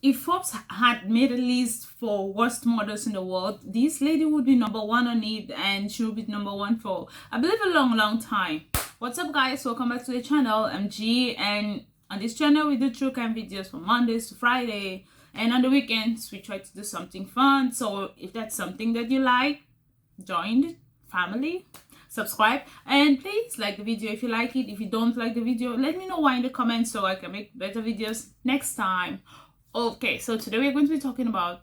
if Forbes had made a list for worst mothers in the world, this lady would be #1 on it, and she would be #1 for, I believe, a long time. What's up, guys? Welcome back to the channel. I'm G, and on this channel we do true crime videos from Mondays to Friday, and on the weekends we try to do something fun. So if that's something that you like, join the family, subscribe, and please like the video if you like it. If you don't like the video, let me know why in the comments so I can make better videos next time. Okay, so today we're going to be talking about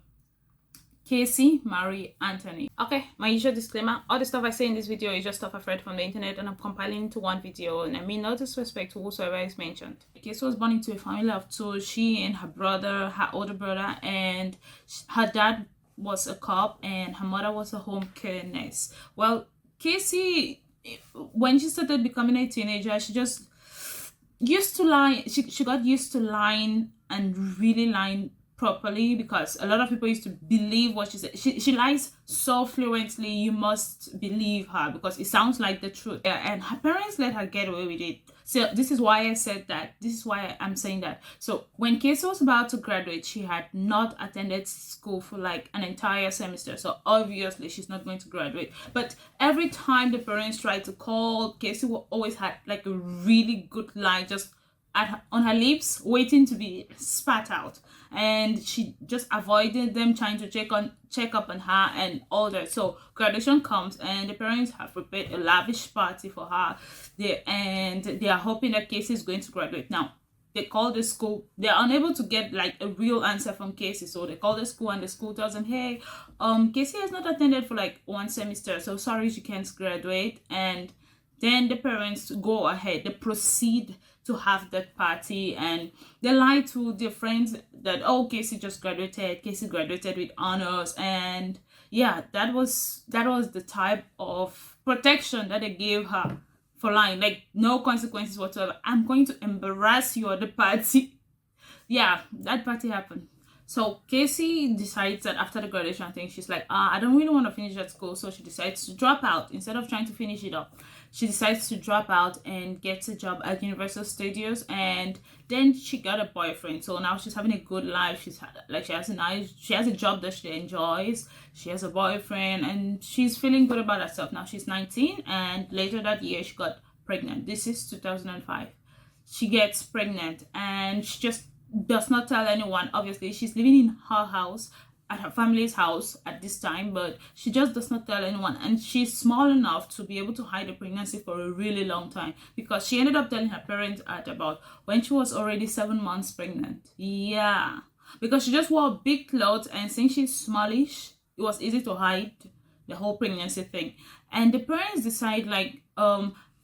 Casey Marie Anthony. Okay, my usual disclaimer: all the stuff I say in this video is just stuff I've read from the internet and I'm compiling into one video, and I mean no disrespect to whosoever is mentioned. Casey was born into a family of two. She and her brother, her older brother, and her dad was a cop and her mother was a home care nurse. Well, Casey, when she started becoming a teenager, she just used to lie. She got used to lying, and really lying properly, because a lot of people used to believe what she said. She lies so fluently, you must believe her because it sounds like the truth. And her parents let her get away with it. So this is why I said that. This is why I'm saying that. So when Casey was about to graduate, she had not attended school for like an entire semester. So obviously she's not going to graduate. But every time the parents tried to call, Casey always had like a really good lie just on her lips, waiting to be spat out, and she just avoided them trying to check up on her and all that. So graduation comes and the parents have prepared a lavish party for her, and they are hoping that Casey is going to graduate. Now they call the school. They are unable to get like a real answer from Casey, so they call the school and the school tells them, hey, Casey has not attended for like one semester, so sorry, she can't graduate. And then the parents go ahead, they proceed to have that party, and they lie to their friends that, oh, Casey just graduated, Casey graduated with honors. And yeah, that was the type of protection that they gave her for lying. Like, no consequences whatsoever. I'm going to embarrass you at the party. Yeah, that party happened. So Casey decides that after the graduation thing, she's like, I don't really want to finish at school. So she decides to drop out instead of trying to finish it up. She decides to drop out and gets a job at Universal Studios, and then she got a boyfriend. So now she's having a good life. She has a job that she enjoys. She has a boyfriend, and she's feeling good about herself. Now she's 19, and later that year she got pregnant. This is 2005. She gets pregnant, and she just does not tell anyone. Obviously, she's living in her house, at her family's house at this time, but she just does not tell anyone. And she's small enough to be able to hide the pregnancy for a really long time, because she ended up telling her parents at about when she was already 7 months pregnant. Yeah, because she just wore big clothes, and since she's smallish, it was easy to hide the whole pregnancy thing. And the parents decide, like,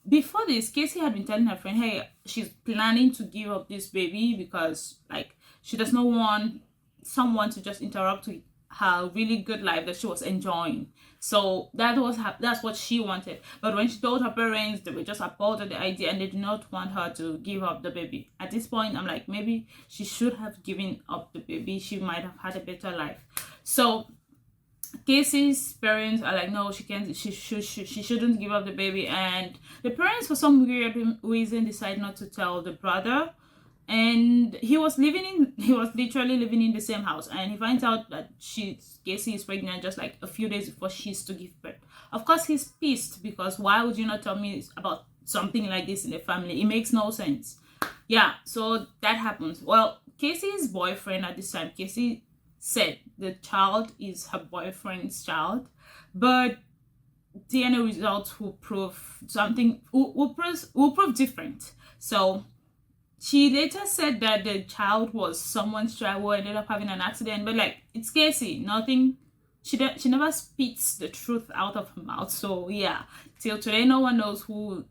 before this, Casey had been telling her friend, hey, she's planning to give up this baby because, like, she does not want someone to just interrupt with her really good life that she was enjoying. So that's what she wanted. But when she told her parents, they were just appalled at the idea, and they did not want her to give up the baby. At this point, I'm like, maybe she should have given up the baby. She might have had a better life. So Casey's parents are like, no, she can't. She shouldn't give up the baby. And the parents, for some weird reason, decide not to tell the brother. And he was literally living in the same house, and he finds out that Casey is pregnant just like a few days before she's to give birth. Of course, he's pissed, because why would you not tell me about something like this in the family? It makes no sense. Yeah, so that happens. Well, Casey's boyfriend at this time, Casey said the child is her boyfriend's child, but DNA results will prove something, will prove different. So she later said that the child was someone's child who ended up having an accident, but like, it's Casey. Nothing. She never spits the truth out of her mouth. So yeah, till today, no one knows who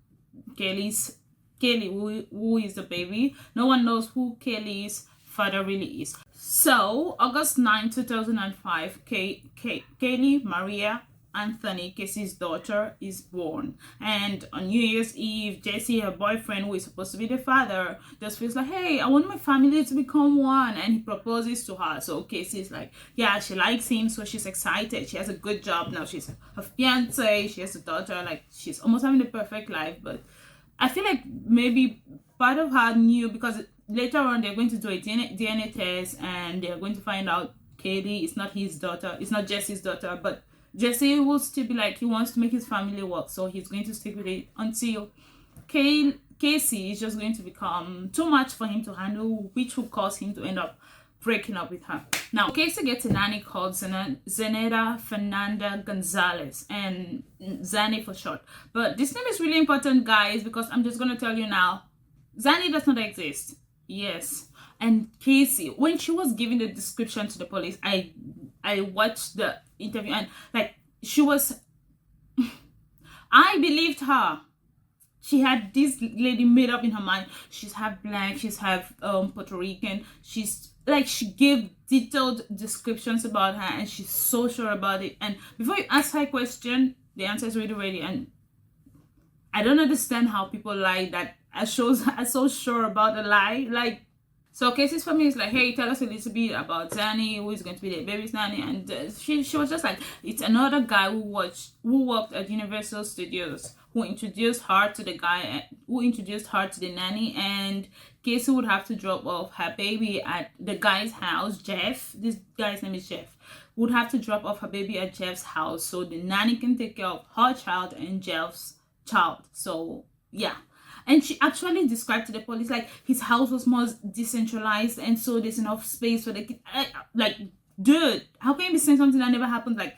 who is the baby. No one knows who Kelly's father really is. So August 9, 2005, Kaylee Maria Anthony, Casey's daughter, is born. And on New Year's Eve, Jesse, her boyfriend, who is supposed to be the father, just feels like, hey, I want my family to become one, and he proposes to her. So Casey's like, yeah, she likes him, so she's excited. She has a good job now. She's her fiance. She has a daughter. Like, she's almost having the perfect life. But I feel like maybe part of her knew, because later on they're going to do a DNA test, and they're going to find out Kaylee is not his daughter, it's not Jesse's daughter, but Jesse will still be like, he wants to make his family work, so he's going to stick with it until Casey is just going to become too much for him to handle, which will cause him to end up breaking up with her. Now, Casey gets a nanny called Zeneda Fernanda Gonzalez, and Zanny for short. But this name is really important, guys, because I'm just going to tell you now, Zanny does not exist. Yes. And Casey, when she was giving the description to the police, I watched the interview, and like, she was, I believed her. She had this lady made up in her mind. She's half black, she's half Puerto Rican. She's like, she gave detailed descriptions about her, and she's so sure about it. And before you ask her a question, the answer is already ready. And I don't understand how people lie that are so sure about a lie. Like, so Casey's family is like, hey, tell us a little bit about Zanny, who is going to be the baby's nanny. And she was just like, it's another guy who worked at Universal Studios, who introduced her to the nanny, and Casey would have to drop off her baby at the guy's house. Jeff, this guy's name is Jeff, would have to drop off her baby at Jeff's house so the nanny can take care of her child and Jeff's child. So yeah. And she actually described to the police like his house was more decentralized, and so there's enough space for the kid. Like, dude, how can you be saying something that never happened? Like,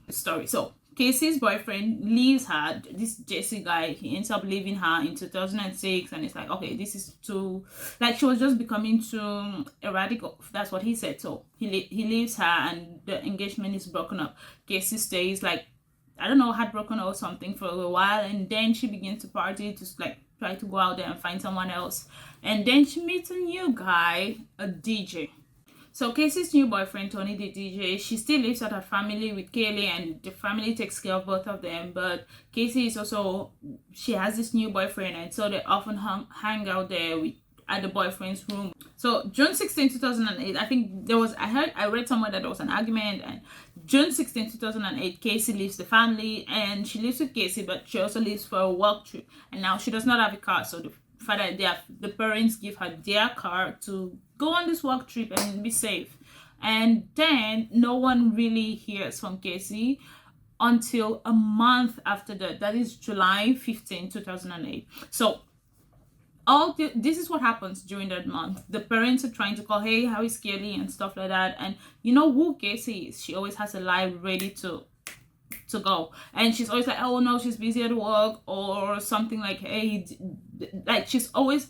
story. So Casey's boyfriend leaves her, this Jesse guy. He ends up leaving her in 2006, and it's like, okay, this is too, like, she was just becoming too erratic. That's what he said. So he leaves her, and the engagement is broken up. Casey stays, like, I don't know, heartbroken or something for a while, and then she begins to party, to like try to go out there and find someone else. And then she meets a new guy, a DJ. So Casey's new boyfriend, Tony the DJ, she still lives at her family with Kaylee, and the family takes care of both of them. But Casey is also, she has this new boyfriend, and so they often hang out there at the boyfriend's room. So June 16, 2008, I think I read somewhere that there was an argument, and June 16, 2008, Casey leaves the family, and she lives with Casey, but she also leaves for a work trip. And now she does not have a car, so the parents give her their car to go on this work trip and be safe. And then no one really hears from Casey until a month after that. That is July 15, 2008. So this is what happens during that month. The parents are trying to call, hey, how is Kaylee, and stuff like that. And you know who Casey is. She always has a lie ready to go, and she's always like, oh no, she's busy at work, or something like, hey, like, she's always,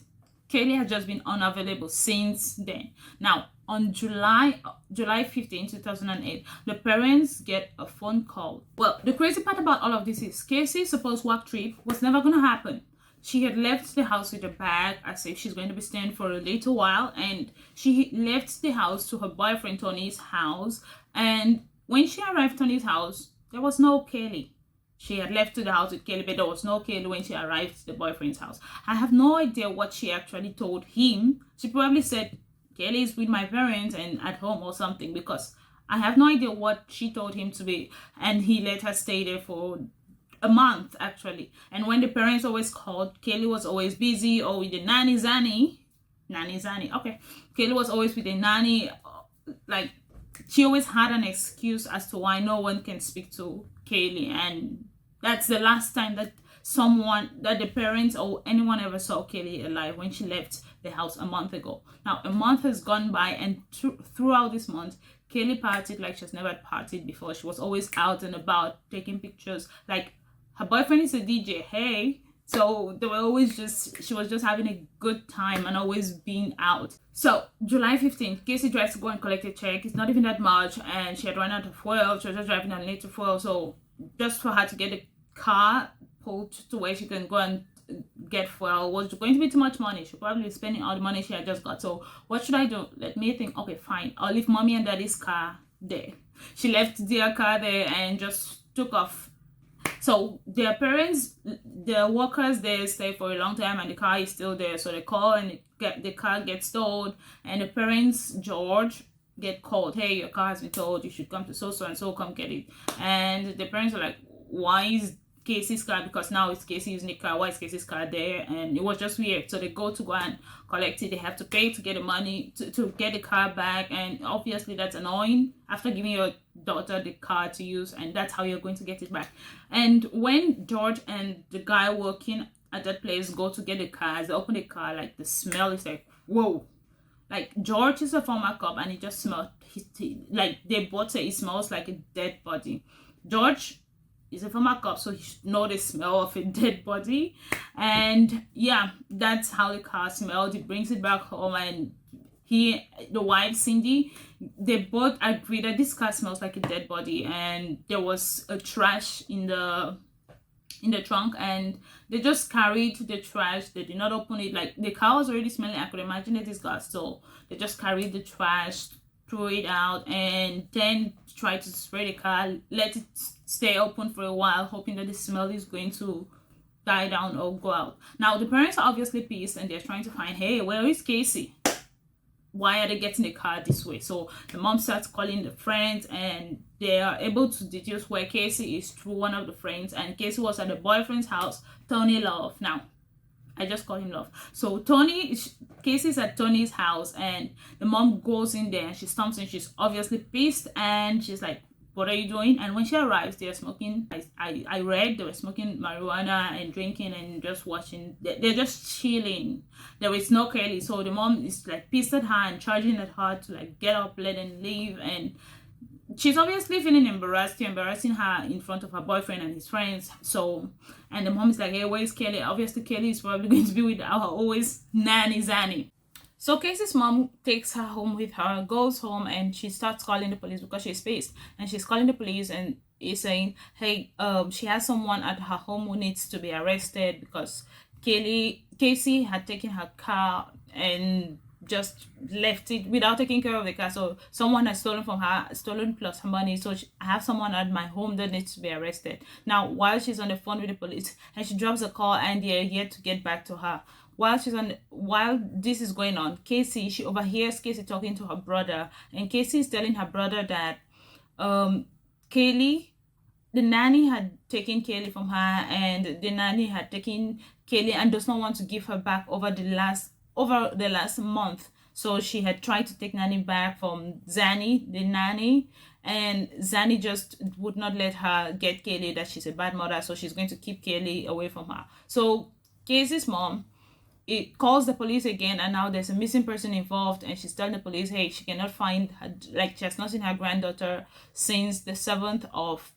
Kaylee has just been unavailable since then. Now on July 15, 2008, the parents get a phone call. Well, the crazy part about all of this is Casey's supposed work trip was never gonna happen. She had left the house with a bag as if she's going to be staying for a little while, and she left the house to her boyfriend Tony's house. And when she arrived at Tony's house, there was no Kaylee. She had left to the house with Kaylee, but there was no Kaylee when she arrived at the boyfriend's house. I have no idea what she actually told him. She probably said, Kaylee is with my parents and at home or something, because I have no idea what she told him to be. And he let her stay there for a month, actually. And when the parents always called, Kaylee was always busy, or with the nanny Zanny. Okay. Kaylee was always with the nanny. Like, she always had an excuse as to why no one can speak to Kaylee. And that's the last time that the parents or anyone ever saw Kaylee alive, when she left the house a month ago. Now, a month has gone by, and throughout this month, Kaylee partied like she's never partied before. She was always out and about, taking pictures. Like, her boyfriend is a DJ, hey. So they were always she was just having a good time and always being out. So July 15th, Casey tries to go and collect a check. It's not even that much, and she had run out of fuel. She was just driving a little fuel. So just for her to get a car pulled to where she can go and get fuel was going to be too much money. She probably was spending all the money she had just got. So what should I do? Let me think, okay, fine. I'll leave mommy and daddy's car there. She left their car there and just took off. So their parents, the workers there, stay for a long time, and the car is still there. So they call, and the car gets towed, and the parents, George, get called. Hey, your car has been towed. You should come to so and so, come get it. And the parents are like, why is Casey's car, because now it's Casey using the car. Why is Casey's car there? And it was just weird. So they go and collect it. They have to pay to get the money to get the car back, and obviously that's annoying after giving your daughter the car to use, and that's how you're going to get it back. And when George and the guy working at that place go to get the car, as they open the car, like the smell is like, whoa. Like, George is a former cop, and he just smelled like they both say it smells like a dead body. George is a former cop, so he should know the smell of a dead body. And yeah, that's how the car smelled. He brings it back home, and the wife Cindy, they both agree that this car smells like a dead body, and there was a trash in the trunk, and they just carried the trash. They did not open it. Like, the car was already smelling. I could imagine that this got, so they just carried the trash, threw it out, and then tried to spray the car, let it stay open for a while, hoping that the smell is going to die down or go out. Now the parents are obviously pissed, and they're trying to find, hey, where is Casey? Why are they getting the car this way? So the mom starts calling the friends, and they are able to deduce where Casey is through one of the friends. And Casey was at the boyfriend's house, Tony Love. Now, I just call him Love. So Casey's at Tony's house, and the mom goes in there, and she stomps in. She's obviously pissed, and she's like, what are you doing? And when she arrives, they're smoking. I read they were smoking marijuana and drinking and just watching. They're just chilling. There is no Kelly. So the mom is like pissed at her and charging at her to like get up, let them leave. And she's obviously feeling embarrassing her in front of her boyfriend and his friends. So, and the mom is like, hey, where's Kelly? Obviously, Kelly is probably going to be with our always nanny Zanny. So Casey's mom takes her home with her, goes home, and she starts calling the police because she's pissed. And she's calling the police and is saying, hey, she has someone at her home who needs to be arrested because Casey had taken her car and just left it without taking care of the car. So someone has stolen from her, stolen plus her money. So I have someone at my home that needs to be arrested. Now, while she's on the phone with the police, and she drops a call, and they're yet to get back to her. While this is going on, she overhears Casey talking to her brother, and Casey is telling her brother that the nanny had taken Kaylee from her, and the nanny had taken Kaylee and does not want to give her back over the last month. So she had tried to take nanny back from Zanny, the nanny, and Zanny just would not let her get Kaylee, that she's a bad mother, so she's going to keep Kaylee away from her. So Casey's mom, it calls the police again, and now there's a missing person involved, and she's telling the police, hey, she cannot find her, like, she has not seen her granddaughter since the 7th of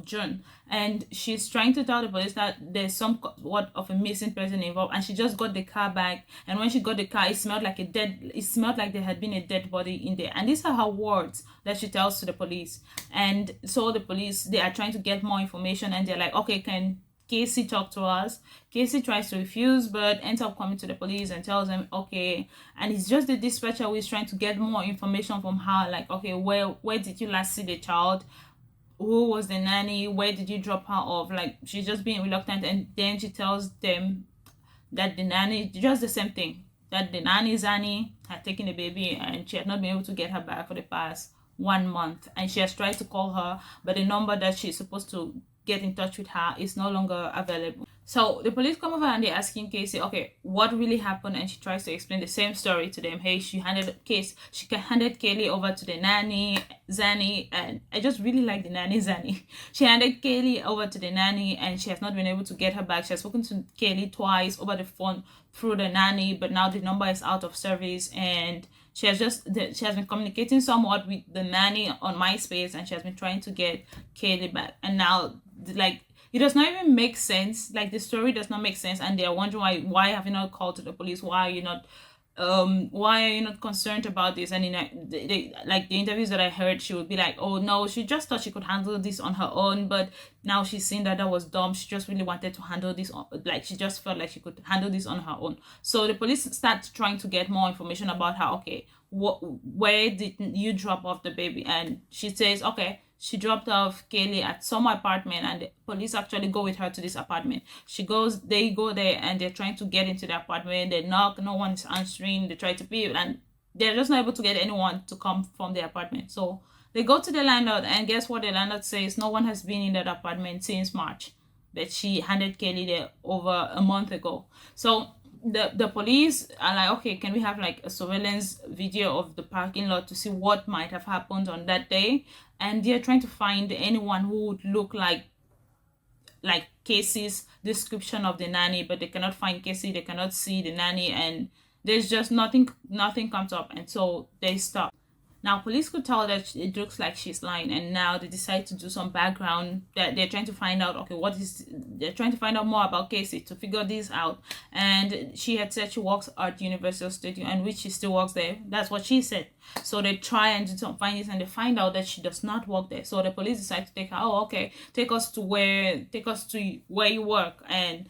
June, and she's trying to tell the police that there's somewhat of a missing person involved, and she just got the car back, and when she got the car, it smelled like there had been a dead body in there. And these are her words that she tells to the police. And so the police, they are trying to get more information, and they're like, okay, can Casey talk to us? Casey tries to refuse, but ends up coming to the police and tells them, okay. And it's just the dispatcher who is trying to get more information from her, like, okay, where did you last see the child? Who was the nanny? Where did you drop her off? Like, she's just being reluctant, and then she tells them that the nanny, just the same thing, that the nanny Zanny had taken the baby, and she had not been able to get her back for the past 1 month, and she has tried to call her, but the number that she's supposed to get in touch with her is no longer available. So the police come over, and they're asking Casey, okay, what really happened? And she tries to explain the same story to them. Hey, she handed Kaylee over to the nanny Zanny, and I just really like the nanny Zanny. She handed Kaylee over to the nanny, and she has not been able to get her back. She has spoken to Kaylee twice over the phone through the nanny, but now the number is out of service, and she has been communicating somewhat with the nanny on MySpace, and she has been trying to get Kaylee back. And now, like, it does not even make sense. Like, the story does not make sense, and they are wondering why have you not called to the police? Why are you not concerned about this? And in the interviews that I heard, she would be like, oh no, she just thought she could handle this on her own, but now she's seen that was dumb. She just really wanted to handle this she just felt like she could handle this on her own. So the police start trying to get more information about her. Okay, where did you drop off the baby? And she says, okay, she dropped off Kaylee at some apartment, and the police actually go with her to this apartment. They go there, and they're trying to get into the apartment. They knock, no one's answering. They try to beep, and they're just not able to get anyone to come from the apartment. So They go to the landlord, and guess what the landlord says? No one has been in that apartment since March, but she handed Kelly there over a month ago. So the police are like, okay, can we have like a surveillance video of the parking lot to see what might have happened on that day? And they're trying to find anyone who would look like Casey's description of the nanny, but they cannot find Casey, they cannot see the nanny, and there's just nothing comes up, and so they stop. Now, police could tell that it looks like she's lying, and now they decide to do some background. That they're trying to find out, okay, they're trying to find out more about Casey to figure this out. And she had said she works at Universal Studio, and which she still works there. That's what she said. So they try and do some findings, and they find out that she does not work there. So the police decide to take her. Oh, okay, take us to where you work. And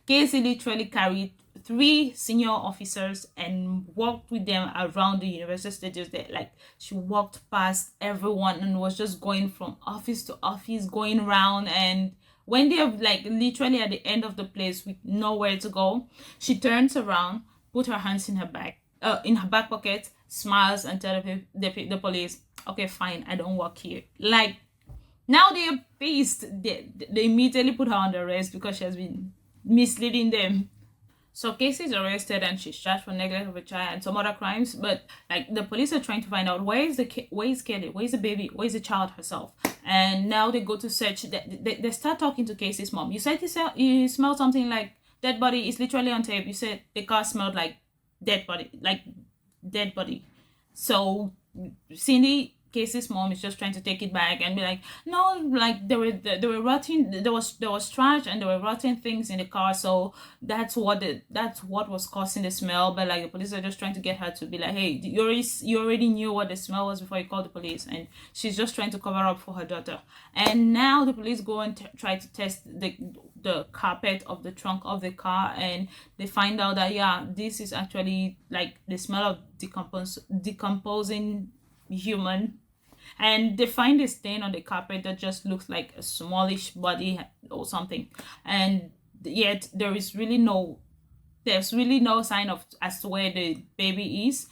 Casey literally carried 3 senior officers and walked with them around the Universal Studios. That, like, she walked past everyone and was just going from office to office, going around. And when they're like literally at the end of the place with nowhere to go, she turns around, put her hands in her back pocket, smiles, and tell the police, okay, fine, I don't work here. Like, now they're pissed. They immediately put her under arrest because she has been misleading them. So Casey is arrested and she's charged for neglect of a child and some other crimes. But like, the police are trying to find out where is Kelly, where is the baby, where is the child herself. And now they go to search. They start talking to Casey's mom. You said you smelled something like dead body. It's literally on tape. You said the car smelled like dead body. So Cindy, Casey's mom, is just trying to take it back and be like, no, like they were rotting, there was trash and there were rotten things in the car, so that's what was causing the smell. But like, the police are just trying to get her to be like, hey, you already knew what the smell was before you called the police. And she's just trying to cover up for her daughter. And now the police go and try to test the carpet of the trunk of the car, and they find out that, yeah, this is actually like the smell of decomposing human. And they find a stain on the carpet that just looks like a smallish body or something, and yet there's really no sign of as to where the baby is.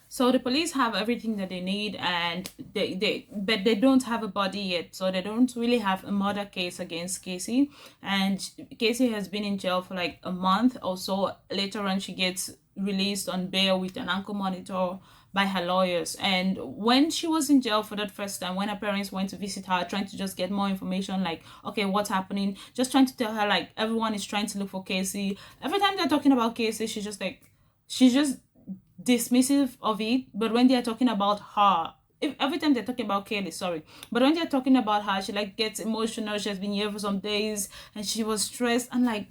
So the police have everything that they need, and but they don't have a body yet, so they don't really have a murder case against Casey. And Casey has been in jail for like a month or so. Later on, she gets released on bail with an ankle monitor by her lawyers. And when she was in jail for that first time, when her parents went to visit her, trying to just get more information, like, okay, what's happening, just trying to tell her, like, everyone is trying to look for Casey. Every time they're talking about Casey, she's just dismissive of it. But when they're talking about her, every time they're talking about Kelly, but when they're talking about her, she like gets emotional. She has been here for some days and she was stressed, and like,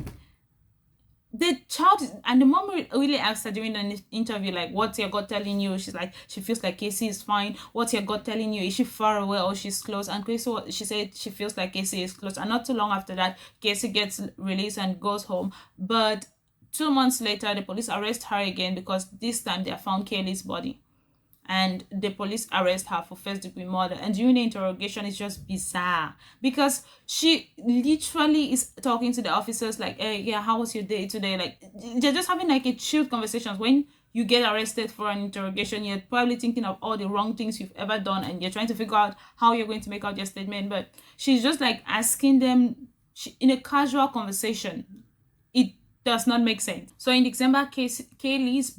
the child and the mom really asked her during an interview, like, what's your gut telling you? She's like, she feels like Casey is fine. What's your gut telling you? Is she far away or she's close? And she said she feels like Casey is close. And not too long after that, Casey gets released and goes home. But 2 months later, the police arrest her again, because this time they found Kelly's body. And the police arrest her for first-degree murder. And during the interrogation, it's just bizarre, because she literally is talking to the officers like, hey, yeah, how was your day today? Like, they're just having like a chilled conversations. When you get arrested for an interrogation, you're probably thinking of all the wrong things you've ever done, and you're trying to figure out how you're going to make out your statement. But she's just like asking them in a casual conversation. It does not make sense. So in December, Kelly's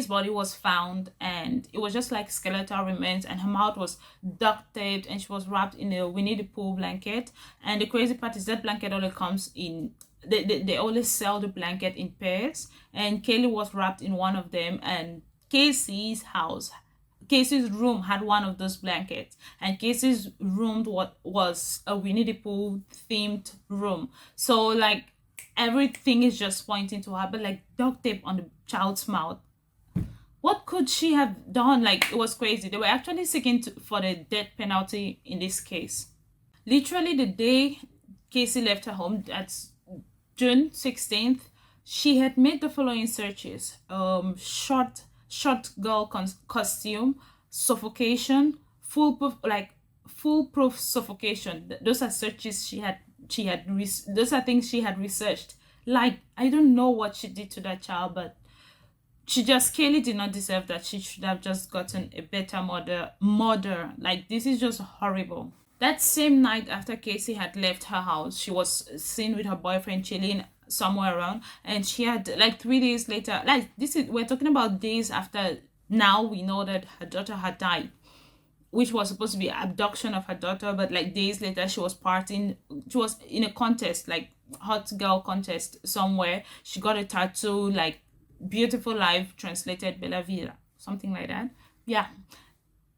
body was found, and it was just like skeletal remains, and her mouth was duct taped, and she was wrapped in a Winnie the Pooh blanket. And the crazy part is that blanket only comes in, they always sell the blanket in pairs, and Kelly was wrapped in one of them. And Casey's room had one of those blankets, and Casey's room was a Winnie the Pooh themed room. So like, everything is just pointing to her, but like duct tape on the child's mouth. What could she have done? Like, it was crazy. They were actually seeking for the death penalty in this case. Literally the day Casey left her home, that's June 16th, she had made the following searches: short girl costume, suffocation, foolproof suffocation. Those are searches those are things she had researched. Like, I don't know what she did to that child, but Kaylee did not deserve that. She should have just gotten a better mother. Like, this is just horrible. That same night after Casey had left her house, she was seen with her boyfriend chilling somewhere around, and she had, like, 3 days later, like, we're talking about days after. Now we know that her daughter had died, which was supposed to be abduction of her daughter, but like days later she was partying. She was in a contest, like hot girl contest somewhere. She got a tattoo like beautiful life, translated Bella Villa, something like that. Yeah,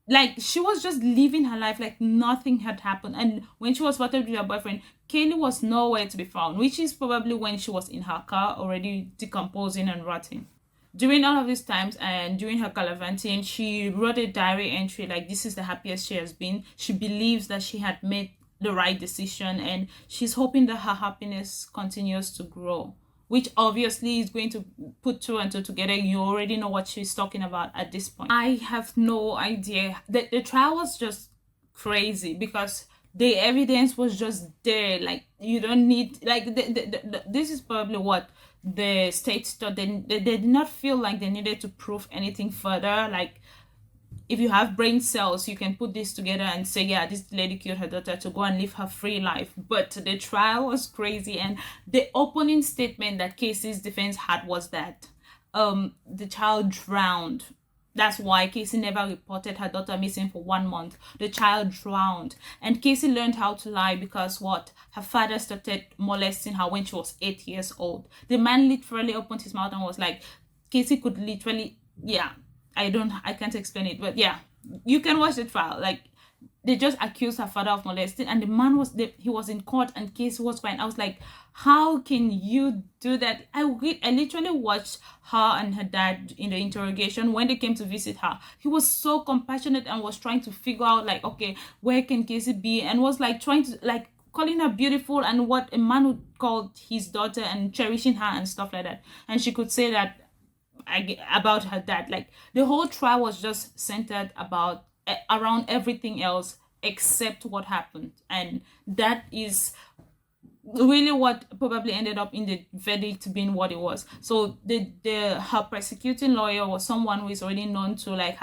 like she was just living her life like nothing had happened. And when she was spotted with her boyfriend, Kaylee was nowhere to be found, which is probably when she was in her car already decomposing and rotting. During all of these times and during her gallivanting, she wrote a diary entry like, this is the happiest she has been. She believes that she had made the right decision, and she's hoping that her happiness continues to grow, which obviously is going to put two and two together. You already know what she's talking about at this point. I have no idea. The trial was just crazy because the evidence was just there. Like, you don't need, like, this is probably what the state thought. They did not feel like they needed to prove anything further. Like, if you have brain cells, you can put this together and say, yeah, this lady killed her daughter to go and live her free life. But the trial was crazy, and the opening statement that Casey's defense had was that the child drowned. That's why Casey never reported her daughter missing for 1 month. The child drowned. And Casey learned how to lie because what? Her father started molesting her when she was 8 years old. The man literally opened his mouth and was like, Casey could literally, yeah, I can't explain it, but yeah, you can watch the trial. Like, they just accused her father of molesting, and the man he was in court, and Casey was fine. I was like, how can you do that? I literally watched her and her dad in the interrogation when they came to visit her. He was so compassionate and was trying to figure out, like, okay, where can Casey be, and was like trying to, like, calling her beautiful and what a man would call his daughter, and cherishing her and stuff like that. And she could say that about her dad. Like, the whole trial was just centered around everything else except what happened, and that is really what probably ended up in the verdict being what it was. So her prosecuting lawyer was someone who is already known to like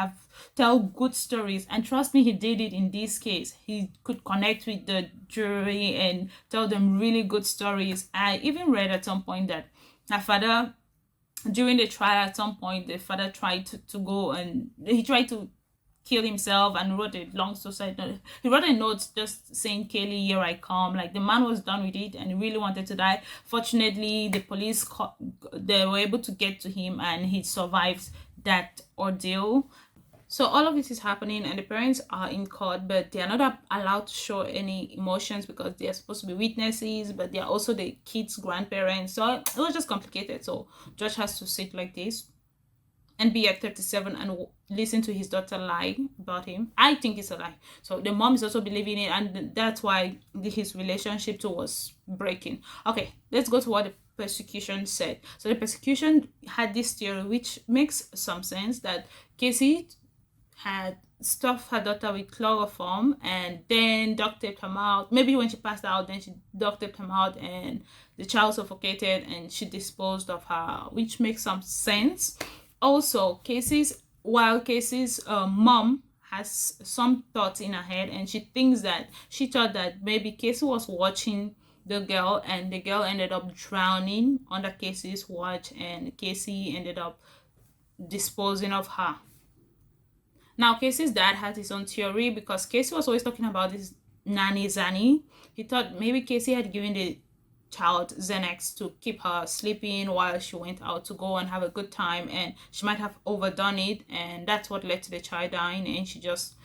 tell good stories, and trust me, he did it in this case. He could connect with the jury and tell them really good stories. I even read at some point that her father, during the trial, at some point the father tried to go, and he tried to kill himself and wrote a long suicide note. He wrote a note just saying, Kaylee, here I come. Like, the man was done with it and he really wanted to die. Fortunately, the police they were able to get to him, and he survived that ordeal. So all of this is happening, and the parents are in court, but they are not allowed to show any emotions because they are supposed to be witnesses, but they are also the kids' grandparents. So it was just complicated. So judge has to sit like this and be at 37 and listen to his daughter lie about him. I think it's a lie. So the mom is also believing it, and that's why his relationship too was breaking. Okay, let's go to what the prosecution said. So the prosecution had this theory, which makes some sense, that Casey had stuffed her daughter with chloroform and then duct taped her mouth. Maybe when she passed out, then she duct taped her mouth and the child suffocated and she disposed of her, which makes some sense. Also, Casey's mom has some thoughts in her head, and she thought that maybe Casey was watching the girl, and the girl ended up drowning under Casey's watch, and Casey ended up disposing of her. Now, Casey's dad had his own theory because Casey was always talking about this nanny Zanny. He thought maybe Casey had given the child Xanax to keep her sleeping while she went out to go and have a good time, and she might have overdone it, and that's what led to the child dying, and she just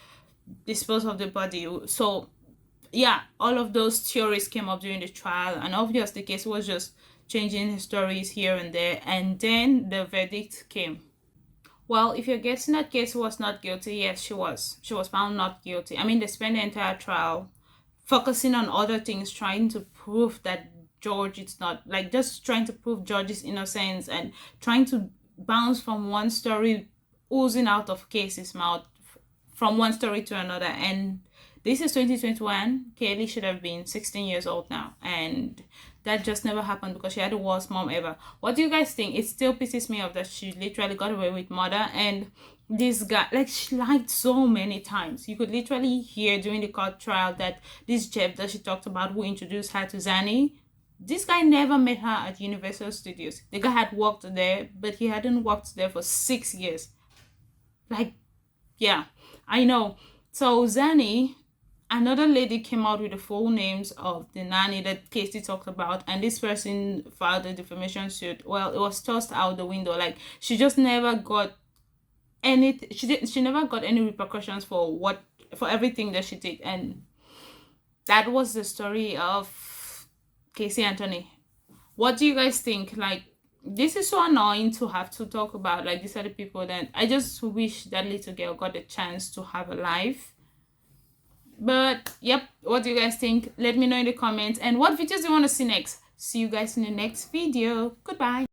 disposed of the body. So yeah, all of those theories came up during the trial, and obviously Casey was just changing his stories here and there, and then the verdict came. Well, if you're guessing that Casey was not guilty, yes, she was. She was found not guilty. I mean, they spent the entire trial focusing on other things, trying to prove that George is not, like, just trying to prove George's innocence and trying to bounce from one story oozing out of Casey's mouth from one story to another. And This is 2021. Kaylee should have been 16 years old now, and that just never happened because she had the worst mom ever. What do you guys think? It still pisses me off that she literally got away with murder, and this guy, like, she lied so many times. You could literally hear during the court trial that this Jeff that she talked about, who introduced her to Zanny, this guy never met her at Universal Studios. The guy had worked there, but he hadn't worked there for 6 years. Like, yeah, I know. So Zanny, another lady came out with the full names of the nanny that Casey talked about, and this person filed a defamation suit. Well, it was tossed out the window. Like, she just never got anything. She never got any repercussions for everything that she did. And that was the story of Casey Anthony. What do you guys think? Like, this is so annoying to have to talk about. Like, these are the people that I just wish that little girl got a chance to have a life. But yep, what do you guys think? Let me know in the comments. And what videos do you want to see next? See you guys in the next video. Goodbye.